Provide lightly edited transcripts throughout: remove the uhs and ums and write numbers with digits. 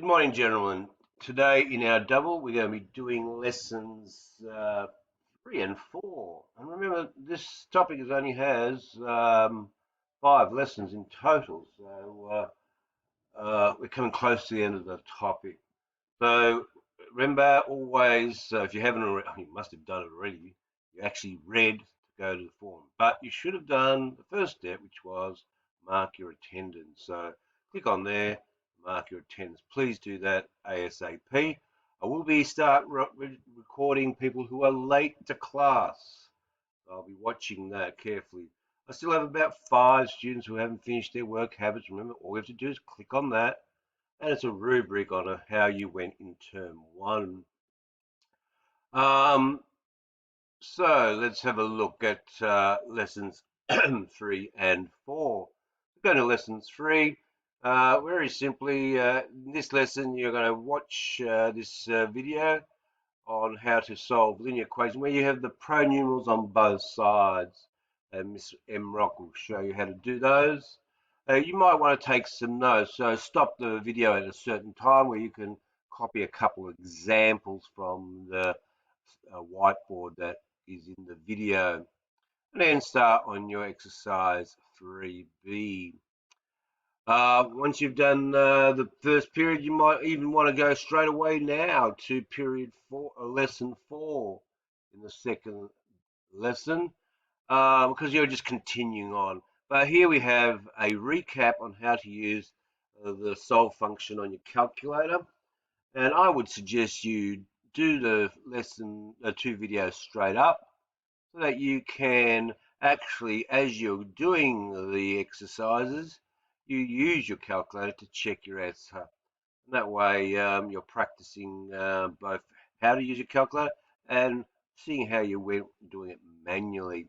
Good morning, gentlemen. Today in our double, we're going to be doing lessons 3 and 4. And remember, this topic only has 5 lessons in total, so we're coming close to the end of the topic. So remember, always, if you haven't already, you must have done it already. You actually read to go to the form, but you should have done the first step, which was mark your attendance. So click on there, mark your attendance. Please do that ASAP. I will be recording people who are late to class. I'll be watching that carefully. I still have about 5 students who haven't finished their work habits. Remember, all you have to do is click on that, and it's a rubric on how you went in term 1. Um, so let's have a look at lessons 3 and 4. We're going to lesson 3. Very simply, in this lesson, you're going to watch this video on how to solve linear equations where you have the pronumerals on both sides. And Miss M. Rock will show you how to do those. You might want to take some notes, so stop the video at a certain time where you can copy a couple of examples from the whiteboard that is in the video, and then start on your exercise 3B. Once you've done the first period, you might even want to go straight away now to period 4, lesson 4 in the second lesson, because you're just continuing on. But here we have a recap on how to use the solve function on your calculator, and I would suggest you do the lesson, 2 videos straight up, so that you can actually, as you're doing the exercises, you use your calculator to check your answer. And that way you're practicing both how to use your calculator and seeing how you went doing it manually.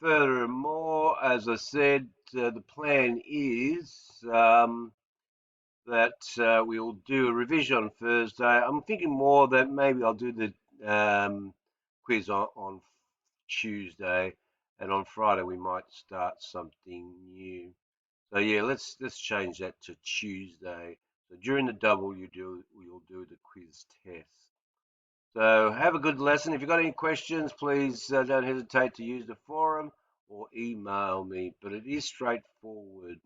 Furthermore, as I said, the plan is that we'll do a revision on Thursday. I'm thinking more that maybe I'll do the quiz on Tuesday, and on Friday we might start something new. So yeah, let's change that to Tuesday. So during the double, you'll do the quiz test. So have a good lesson. If you've got any questions, please don't hesitate to use the forum or email me. But it is straightforward.